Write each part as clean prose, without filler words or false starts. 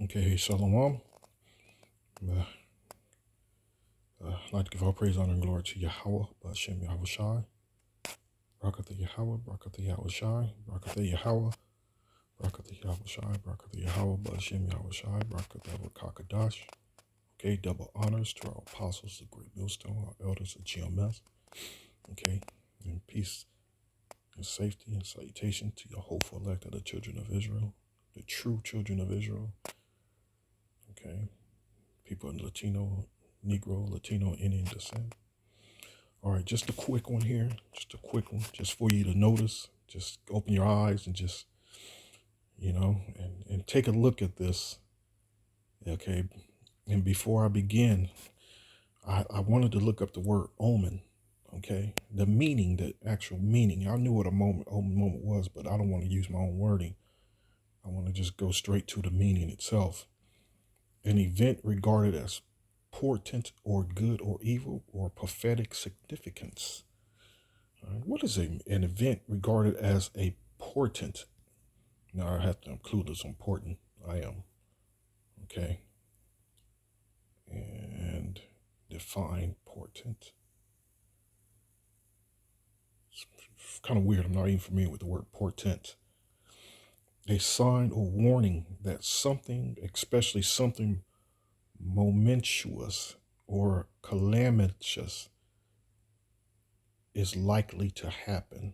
Okay, Shalom. Uh, I'd like to give all praise, honor, and glory to Yahweh, Bashem Yahweh Shai, Barakatha Yahweh, Barakatha Yahweh Shai, Barakatha Yahweh, Barakatha Yahweh Shai, Barakatha Yahweh, Bashem Yahweh Shai, Barakatha Kakadash. Okay, double honors to our apostles, the great millstone, our elders of GMS. Okay, and peace and safety and salutation to your hopeful elect of the children of Israel, the true children of Israel. Okay, people in Latino, Negro, Latino, Indian descent. All right, just a quick one here. Just a quick one, just for you to notice. Just open your eyes and just, and take a look at this. Okay. And before I begin, I wanted to look up the word omen. Okay. The meaning, the actual meaning. I knew what omen moment was, but I don't want to use my own wording. I want to just go straight to the meaning itself. An event regarded as portent or good or evil or prophetic significance. What is an event regarded as a portent? Now I have to include this important. I am. Okay. And define portent. It's kind of weird. I'm not even familiar with the word portent. A sign or warning that something, especially something momentous or calamitous, is likely to happen.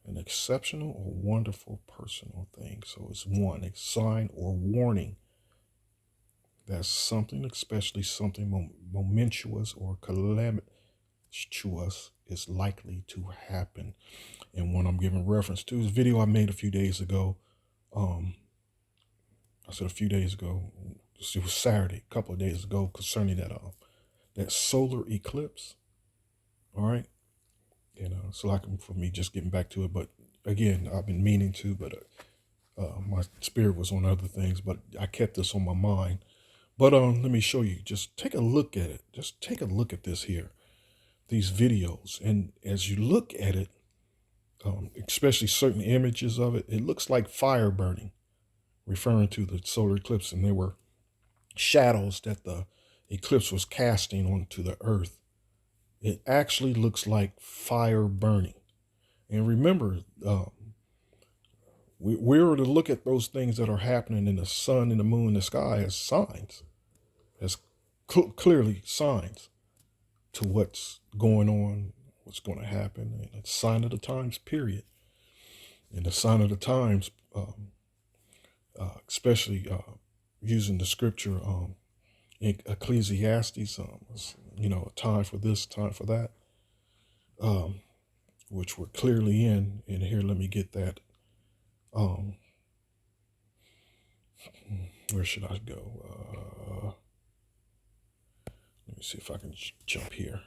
An exceptional or wonderful personal thing. So it's one, a sign or warning that something, especially something momentous or calamitous, is likely to happen. And what I'm giving reference to is a video I made a few days ago. I said a few days ago. It was Saturday, a couple of days ago, concerning that solar eclipse. All right, so like for me just getting back to it, but again, I've been meaning to, but my spirit was on other things, but I kept this on my mind. But let me show you. Just take a look at it. Just take a look at this here, these videos, and as you look at it, especially certain images of it, it looks like fire burning, referring to the solar eclipse, and there were shadows that the eclipse was casting onto the earth. It actually looks like fire burning. And remember, we're to look at those things that are happening in the sun and the moon and the sky as signs, as clearly signs to what's going on, what's going to happen, and it's a sign of the times, period. And the sign of the times, especially using the scripture in Ecclesiastes, a time for this, time for that, which we're clearly in. And here, let me get that. Where should I go? Let me see if I can jump here.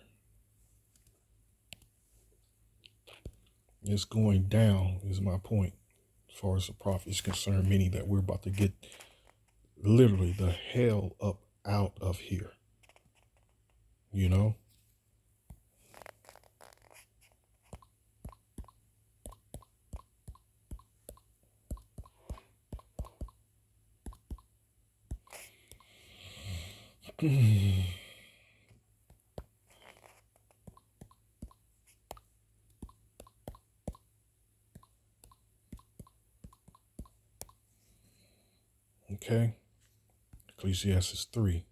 It's going down is my point as far as the prophet is concerned, meaning that we're about to get literally the hell up out of here. Okay. Ecclesiastes 3.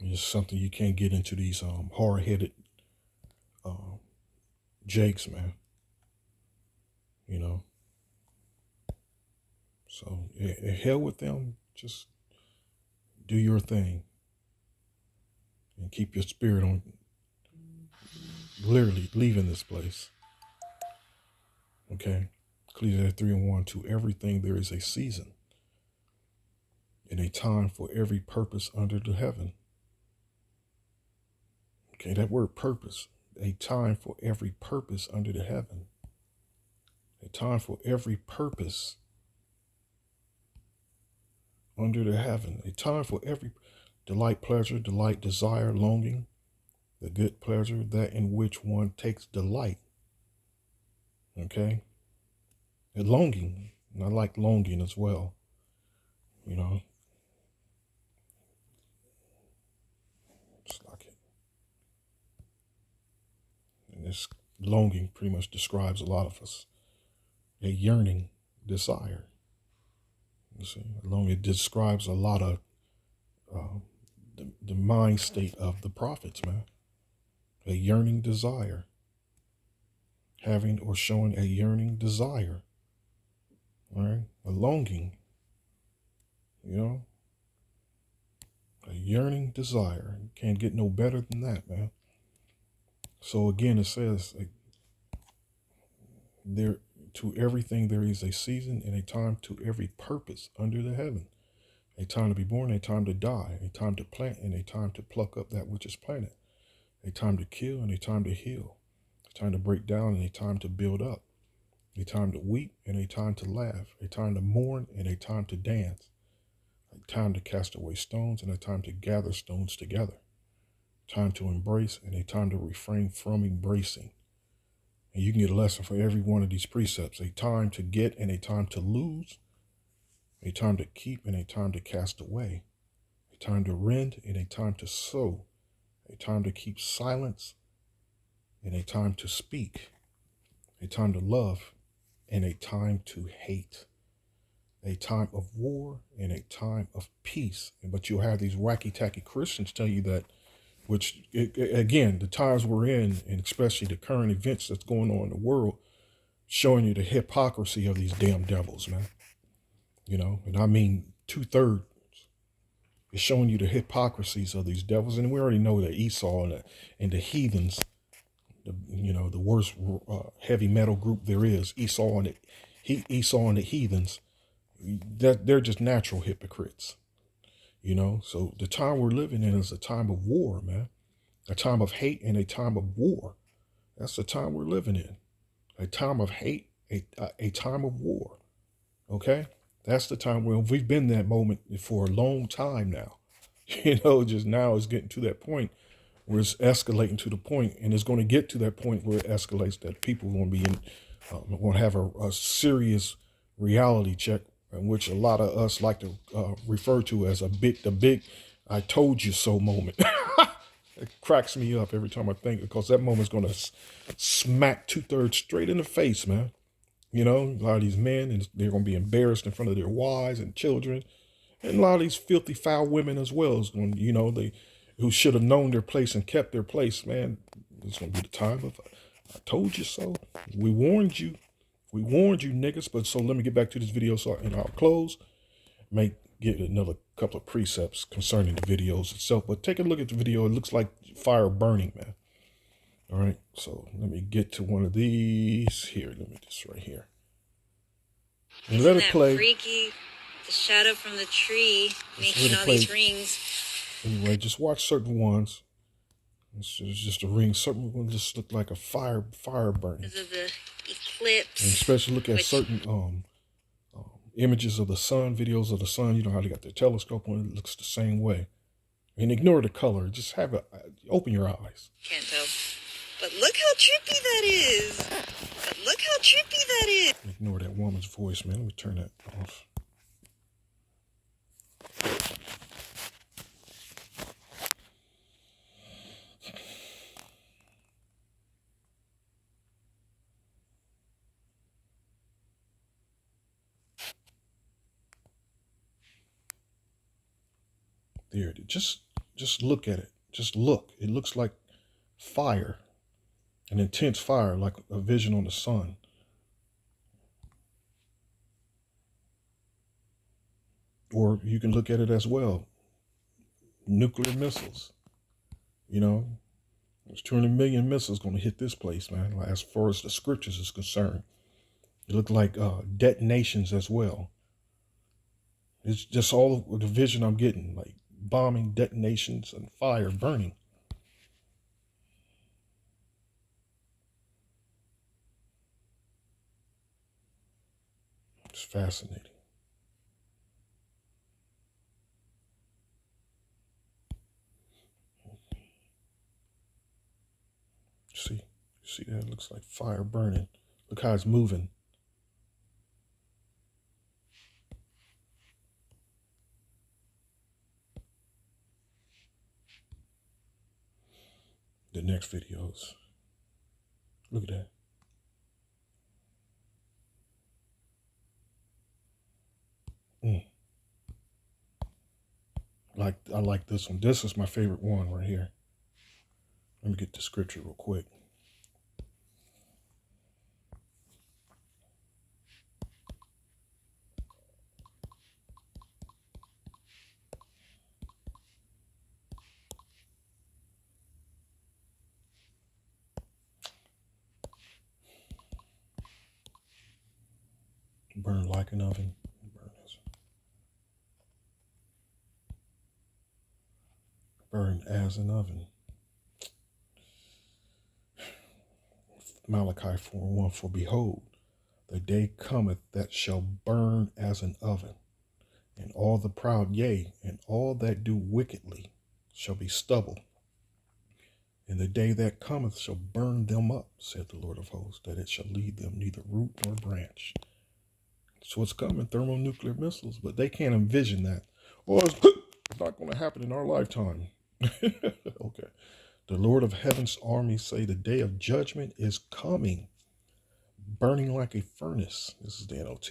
It's something you can't get into these hard-headed jakes, man. So hell with them. Just do your thing and keep your spirit on literally leaving this place. Okay. Ecclesiastes 3:1, to everything there is a season and a time for every purpose under the heaven. Okay, that word purpose, a time for every purpose under the heaven. A time for every purpose under the heaven. A time for every delight, pleasure, delight, desire, longing, the good pleasure, that in which one takes delight. Okay? A longing. And I like longing as well. You know, just like it. And this longing pretty much describes a lot of us. A yearning desire. You see, longing, it describes a lot of the mind state of the prophets, man. A yearning desire. Having or showing a yearning desire. All right? A longing. You know? A yearning desire. You can't get no better than that, man. So again, it says there to everything there is a season and a time to every purpose under the heaven. A time to be born, a time to die, a time to plant, and a time to pluck up that which is planted. A time to kill and a time to heal. A time to break down and a time to build up. A time to weep and a time to laugh. A time to mourn and a time to dance. A time to cast away stones and a time to gather stones together. Time to embrace and a time to refrain from embracing. And you can get a lesson for every one of these precepts. A time to get and a time to lose. A time to keep and a time to cast away. A time to rend and a time to sow. A time to keep silence and a time to speak. A time to love and a time to hate. A time of war and a time of peace. But you'll have these wacky-tacky Christians tell you that, which, again, the times we're in, and especially the current events that's going on in the world, showing you the hypocrisy of these damn devils, man. You know, and I mean 2/3. It's showing you the hypocrisies of these devils. And we already know that Esau and the heathens, the worst heavy metal group there is, Esau and the heathens, that they're just natural hypocrites. So the time we're living in is a time of war, man. A time of hate and a time of war. That's the time we're living in. A time of hate, a time of war. Okay? That's the time we've been in that moment for a long time now. Just now it's getting to that point where it's escalating to the point, and it's going to get to that point where it escalates that people are going to be going to have a serious reality check, in which a lot of us like to refer to as the big "I told you so" moment. It cracks me up every time I think, because that moment's going to smack 2/3 straight in the face, man. A lot of these men, and they're going to be embarrassed in front of their wives and children, and a lot of these filthy, foul women as well. Is going, they who should have known their place and kept their place, man. It's going to be the time of "I told you so." We warned you. We warned you, niggas. But so let me get back to this video, and I'll close. May get another couple of precepts concerning the videos itself. But take a look at the video. It looks like fire burning, man. All right. So let me get to one of these here. Let me just right here. And let it play. Freaky, the shadow from the tree making all these rings. Anyway, just watch certain ones. It's just a ring. Certain ones just look like a fire burning. Because of the eclipse. And especially look at certain images of the sun, videos of the sun. You know how they got their telescope on. It looks the same way. And ignore the color. Just open your eyes. Can't tell. But look how trippy that is. Ignore that woman's voice, man. Let me turn that off. There, just look at it. Just look. It looks like fire, an intense fire, like a vision on the sun. Or you can look at it as well. Nuclear missiles. There's 200 million missiles going to hit this place, man. As far as the scriptures is concerned, it looked like detonations as well. It's just all the vision I'm getting, like bombing, detonations, and fire burning. It's fascinating. See that? It looks like fire burning. Look how it's moving. next videos. Look at that. I like this one. This is my favorite one right here. Let me get the scripture real quick. Burn like an oven. Burn as an oven. Malachi 4:1, for behold, the day cometh that shall burn as an oven, and all the proud, yea, and all that do wickedly shall be stubble. And the day that cometh shall burn them up, saith the Lord of hosts, that it shall leave them neither root nor branch. So it's coming, thermonuclear missiles, but they can't envision that. Or it's not going to happen in our lifetime. Okay. The Lord of heaven's armies say the day of judgment is coming, burning like a furnace. This is the NOT.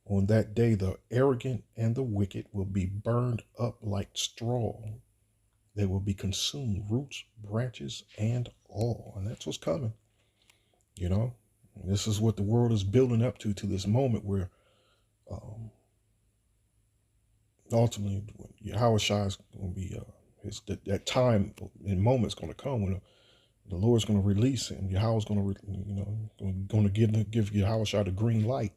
On that day, the arrogant and the wicked will be burned up like straw. They will be consumed, roots, branches, and all. And that's what's coming. You know, this is what the world is building up to this moment where ultimately Yahweh Shai is going to be, that time and moment's going to come when the Lord's going to release him. Yahweh's going to give Yahweh Shai the green light.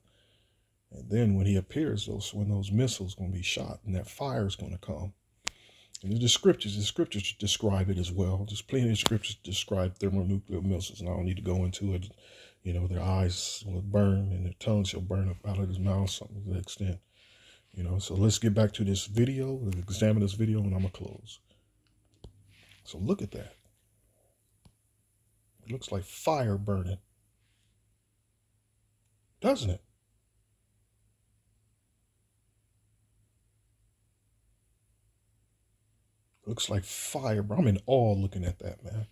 And then when he appears, when those missiles going to be shot and that fire is going to come. And the scriptures describe it as well. There's plenty of scriptures describe thermonuclear missiles, and I don't need to go into it. You know, their eyes will burn and their tongue shall burn up out of his mouth, something to that extent. You know, so let's get back to this video. We'll examine this video, and I'm going to close. So look at that. It looks like fire burning. Doesn't it? Looks like fire. I'm in awe looking at that, man.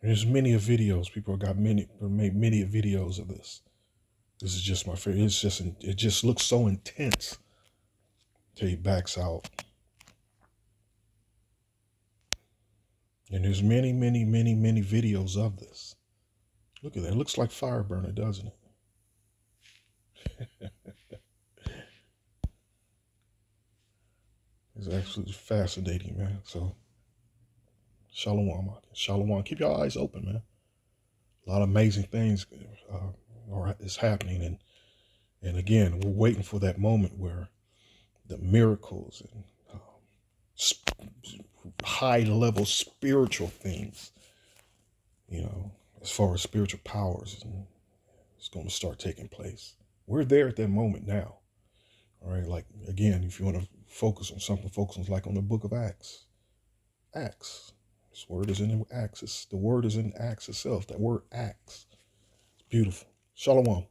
There's many videos. People have made many videos of this. This is just my favorite. It just looks so intense till he backs out. And there's many videos of this. Look at that. It looks like fire burner, doesn't it? It's absolutely fascinating, man. So, shalom. Shalom. Keep your eyes open, man. A lot of amazing things is happening. And again, we're waiting for that moment where the miracles and high-level spiritual things, you know, as far as spiritual powers, it's going to start taking place. We're there at that moment now. All right, like, again, if you want to focus on something, focus on like on the book of Acts. Acts. This word is in Acts. The word is in Acts itself. That word Acts. It's beautiful. Shalom.